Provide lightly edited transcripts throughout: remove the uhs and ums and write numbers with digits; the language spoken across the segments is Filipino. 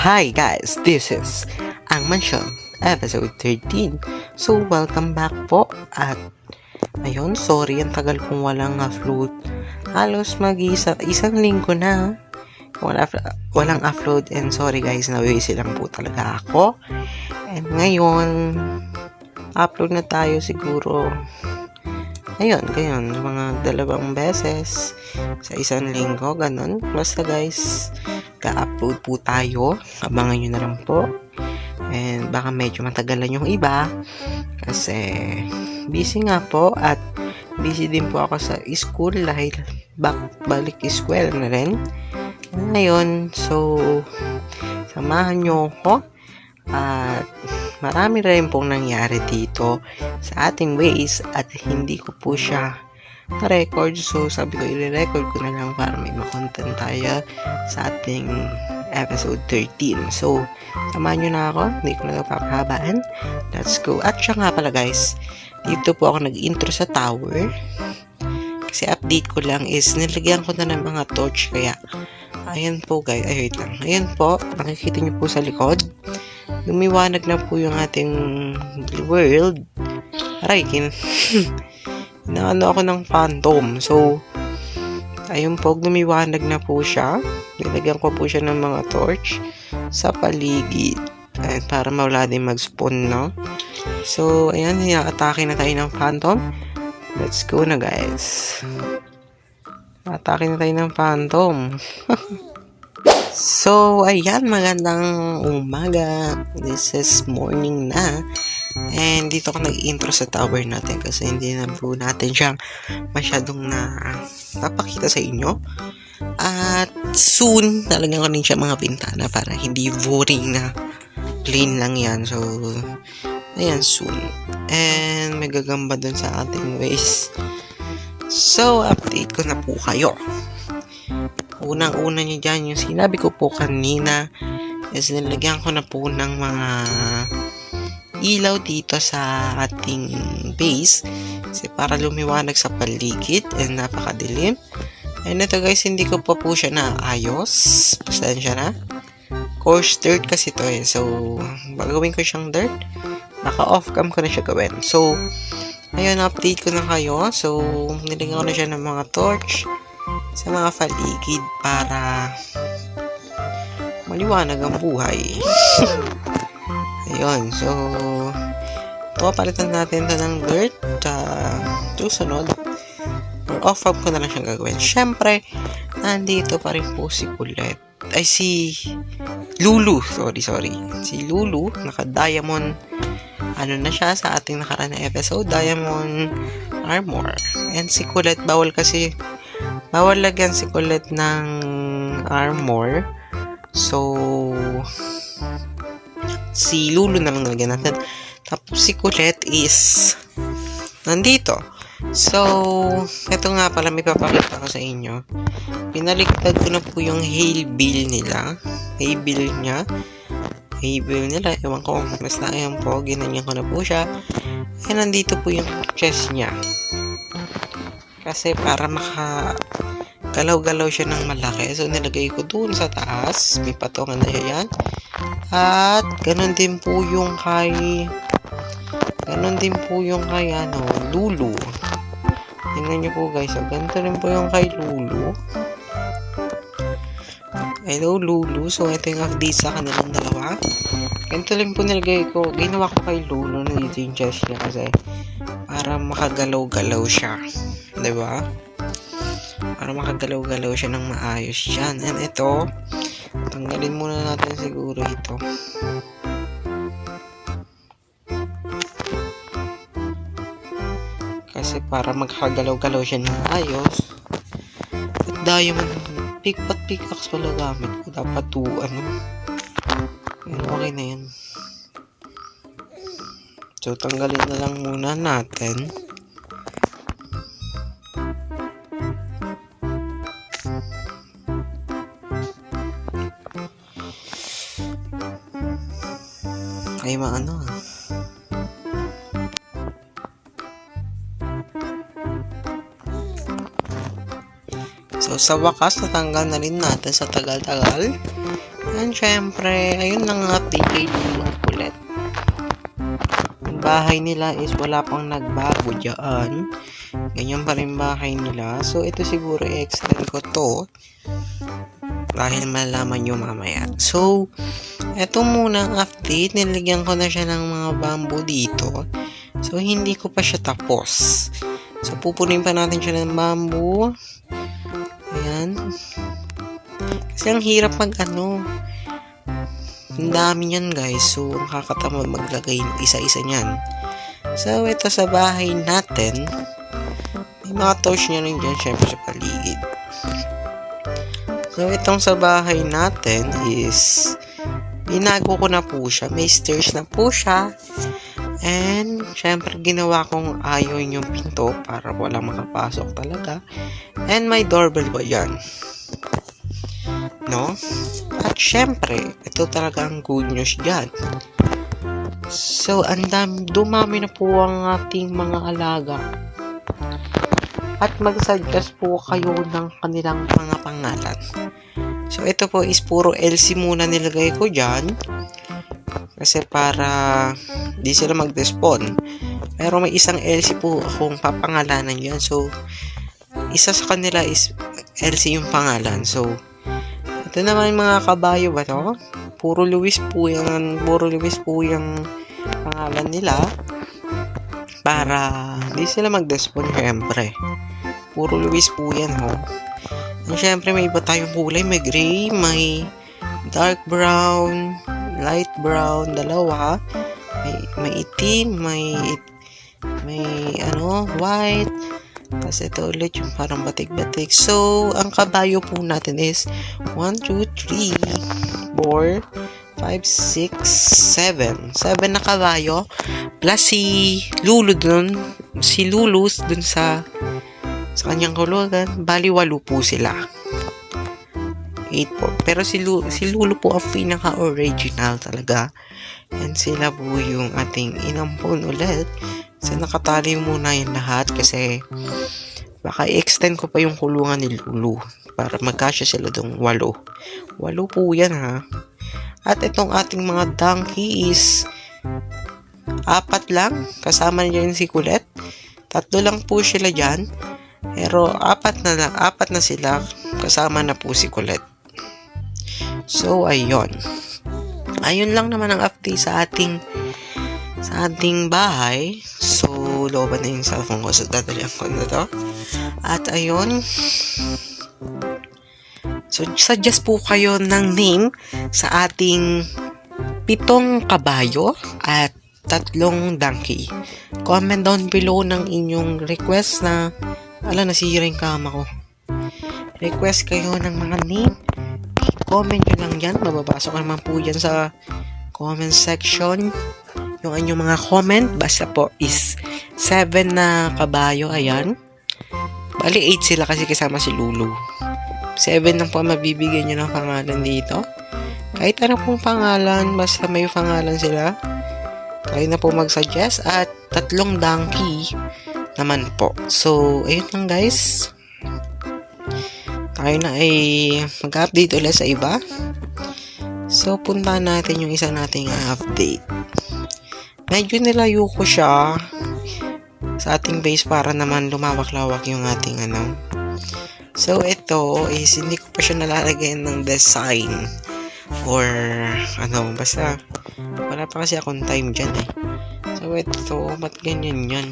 Hi guys, this is Ang Mansion, episode 13. So, welcome back po. At ayun, sorry, ang tagal kong walang upload. Halos isang linggo na walang upload. And sorry guys, na-busy lang po talaga ako. And ngayon, upload na tayo siguro. Ayun, mga 2 beses sa isang linggo, ganun. Basta guys, ka-upload po tayo. Abangan nyo na lang po. And baka medyo matagalan yung iba. Kasi busy nga po. At busy din po ako sa school. Dahil balik school na rin. Ngayon, so samahan nyo ako. At marami rin pong nangyari dito sa ating ways. At hindi ko po siya na-record. So, sabi ko, i-record ko na lang para may makontent tayo sa ating episode 13. So, samahan nyo na ako. Hindi ko na papahabaan. Let's go. At siya nga pala guys, dito po ako nag-intro sa tower. Kasi update ko lang is, nilagyan ko na ng mga torch. Kaya, ayan po guys. Ay, wait lang. Ayan po. Nakikita nyo po sa likod. Lumiwanag na po yung ating world. Aray, naano ako ng phantom. So, ayun po, lumiwanag na po siya. Nilagyan ko po siya ng mga torch sa paligid. Ayan, para mawala din mag-spawn, no? So, ayan, atake na tayo ng phantom. Let's go na, guys. Atake na tayo ng phantom. So, ayan, magandang umaga. This is morning na. And dito ako nag-intro sa tower natin kasi hindi na po natin siyang masyadong napakita sa inyo. At soon, talagyan ko rin siya mga bintana para hindi boring na plain lang yan. So, ayan, soon. And may gagamba dun sa ating ways. So, update ko na po kayo. Unang-una nyo dyan, yung sinabi ko po kanina is nilagyan ko na po ng mga ilaw dito sa ating base kasi para lumiwanag sa paligid and napakadilim. And ito guys, hindi ko pa po siya naayos. Pasensya na. Coarse dirt kasi ito eh. So, gagawin ko siyang dirt. Naka-off cam ko na siya gawin. So, ayun, update ko na kayo. So, nilagyan ko na siya ng mga torch sa mga paligid para maliwanag ang buhay. Ayun, so ito, palitan natin ito ng dirt. Susunod, or off-up ko na lang siyang gagawin. Siyempre, nandito pa rin po si Colette. Ay, si Lulu. Sorry. Si Lulu, naka-diamond. Ano na siya sa ating nakaraan na episode? Diamond armor. And si Colette, bawal lagyan si Colette ng armor. So, si Lulu na lang nalagyan natin. Tapos si Colette is nandito. So, ito nga pala, may papakita ko sa inyo. Pinaliktad ko na po yung hay bale nila. Hay bale nila. Ewan ko. Basta ayan po. Ginanyan ko na po siya. And nandito po yung chest niya. Kasi para galaw-galaw siya ng malaki. So, nilagay ko dun sa taas. May patungan na siya yan. At, ganun din po yung kay Lulu. Tingnan nyo po guys. So, ganito rin po yung kay Lulu. Hello, Lulu. So, ito yung update sa kanilang dalawa. Ganito rin po nilagay ko. Ginawa ko kay Lulu. Nandito yung chest niya kasi para makagalaw-galaw siya. Diba? Para makagalaw-galaw siya ng maayos dyan. And ito, tanggalin muna natin siguro ito. Kasi para magkagalaw-galaw siya ng maayos. At diamond, pickaxe pala gamit ko. Dapat Pero okay na yan. So, tanggalin na lang muna natin. Ay, maano So, sa wakas, natanggal na rin natin sa tagal-tagal And syempre, ayun lang ang update kay Lulu ulit. Yung bahay nila is wala pang nagbago dyan. Ganyan pa rin bahay nila. So, ito siguro i-extend ko to. Dahil malaman nyo mamaya. So, ito muna ang update. Nilagyan ko na siya ng mga bamboo dito. So, hindi ko pa siya tapos. So, pupunin pa natin siya ng bamboo. Ayan. Kasi ang hirap ang dami niyan guys. So, nakakatamad maglagay isa-isa niyan. So, ito sa bahay natin. May mga torch niya rin dyan syempre sa paligid. So, itong sa bahay natin is binago ko na po siya. May stairs na po siya. And, syempre, ginawa kong ayon yung pinto para walang makapasok talaga. And, may doorbell ba yan? No? At, syempre, ito talaga ang good news dyan. So, dumami na po ang ating mga alaga. At mag-suggest po kayo ng kanilang mga pangalan. So, ito po is puro LC muna nilagay ko dyan. Kasi para di sila mag-despawn. Pero may isang LC po akong papangalanan dyan. So, isa sa kanila is LC yung pangalan. So, ito naman mga kabayo ba to? Puro Luis po yan. Puro Luis po yung pangalan nila. Para di sila mag-despawn syempre. Puro Luis po yan ho. And syempre may iba tayong kulay. May gray, may dark brown, light brown, dalawa. May itim, may white. Tapos ito ulit yung parang batik-batik. So, ang kabayo po natin is 1, 2, 3, 4, 5, 6, 7. 7 na kabayo. Plus si Lulu dun. Si Lulu dun sa kanyang kulugan. Bali, 8 po sila. 8 po. Pero si Lulu po ang pinaka-original talaga. And sila po yung ating inampon ulit. So, nakatali muna yung lahat kasi baka i-extend ko pa yung kulungan ni Lulu para magkasya sila dong 8. 8 po yan ha. At itong ating mga donkey is 4 lang. Kasama niya yung si Colette. 3 lang po sila dyan. Pero 4 na sila. Kasama na po si Colette. So, ayun. Ayun lang naman ang update sa ating bahay. So, looban na yung cellphone ko. So, dadalihan ko na to. At ayun. So, suggest po kayo ng name sa ating 7 kabayo at 3 donkey. Comment down below ng inyong request na nasira yung kama ko. Request kayo ng mga name. Comment nyo lang yan. Mababasa ko naman po yan sa comment section. Yung inyong mga comment. Basta po is 7 na kabayo. Ayan. Bali 8 sila kasi kasama si Lulu. 7 lang po mabibigyan nyo ng pangalan dito. Kahit ano pong pangalan. Basta may pangalan sila. Kayo na po mag-suggest. At 3 donkey naman po. So, ayun lang guys. Tayo na ay mag-update ulit sa iba. So, puntahan natin yung isa nating update. Medyo nilayo ko siya sa ating base para naman lumawak-lawak yung ating So, ito is hindi ko pa siya nalalagyan ng design or basta wala pa kasi akong time dyan eh. So, ito, ba't ganyan yan?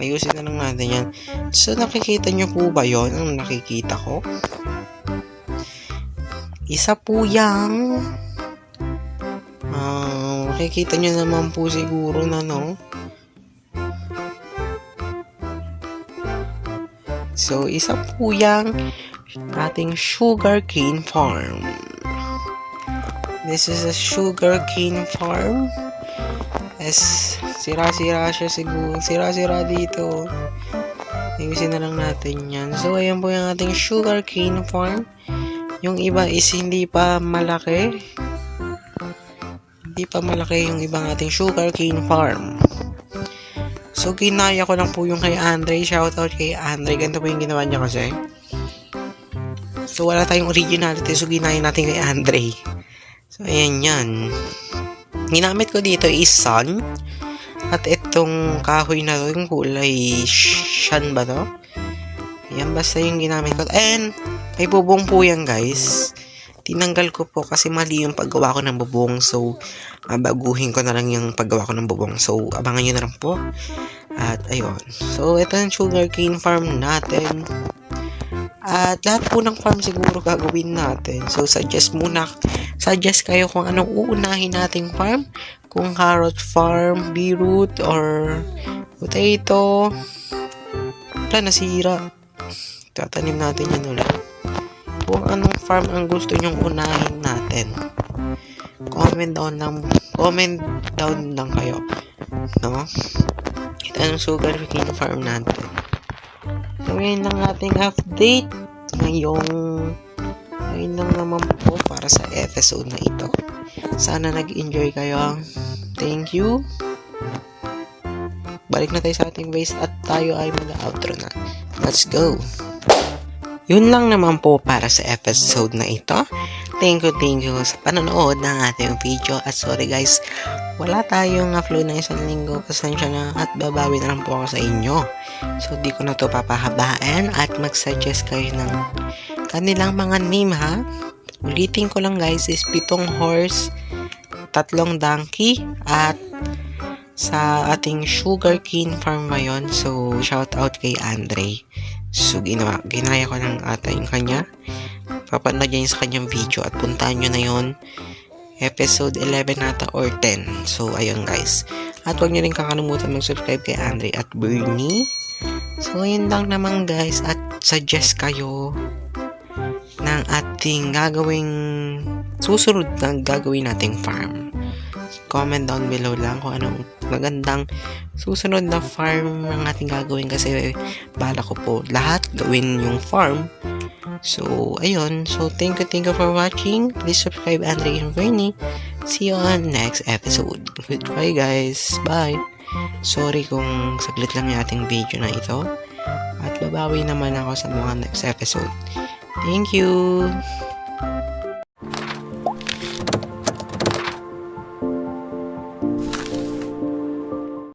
Ayusin na lang natin yan. So, nakikita nyo po ba yon? Ang nakikita ko? Isa po yang makikita nyo naman po siguro na So, isa po yang ating sugarcane farm. This is a sugarcane farm. Sira-sira siya siguro. Sira-sira dito. Ayusin na lang natin yan. So, ayan po yung ating sugarcane farm. Yung iba is hindi pa malaki. Hindi pa malaki yung ibang ating sugarcane farm. So, ginaya ko lang po yung kay Andre. Shoutout kay Andre. Ganito po yung ginawa niya kasi. So, wala tayong originality. So, ginahin natin kay Andre. So, ayan yan. Ginamit ko dito is sun. At itong kahoy na to, yung kulay shan ba to? Ayan, basta yung ginamit ko. And, may bubong po yan, guys. Tinanggal ko po kasi mali yung paggawa ko ng bubong. So, baguhin ko na lang yung paggawa ko ng bubong. So, abangan nyo na lang po. At, ayun. So, ito yung sugarcane farm natin. At, lahat po ng farm siguro gagawin natin. So, suggest kayo kung anong uunahin nating farm. Kung carrot farm, beetroot, or potato. Wala, nasira. Tatanim natin yun ulit. Kung anong farm ang gusto nyong unahin natin. Comment down lang kayo. No? Ito ang sugarcane farm natin. So, ngayon lang ating update. Ngayon lang naman po para sa episode na ito. Sana nag-enjoy kayo. Thank you. Balik na tayo sa ating base at tayo ay mag-outro na. Let's go! Yun lang naman po para sa episode na ito. Thank you sa panonood ng ating video. At sorry guys, wala tayong upload na isang linggo. Pasensya na at babawi na lang po ako sa inyo. So di ko na to papahabaan at mag-suggest kayo ng kanilang mga name ha. Ulitin ko lang guys is 7 horse, 3 donkey at sa ating sugarcane farm ngayon. So shout out kay Andre. So, ginaya ko ng yung kanya. Papanood niya sa kanyang video at puntahan nyo na yun. Episode 11 nata or 10. So, ayun guys. At huwag nyo rin kakalimutan mag-subscribe kay Andre at Bernie. So, ayun lang naman guys. At suggest kayo ng ating susunod na gagawin nating farm. Comment down below lang kung anong magandang susunod na farm ng ating gagawin kasi bala ko po lahat gawin yung farm. So, ayun. So, thank you for watching. Please subscribe Andre and Bernie. See you on next episode. Goodbye guys. Bye. Sorry kung saglit lang yung ating video na ito. At babawi naman ako sa mga next episode. Thank you.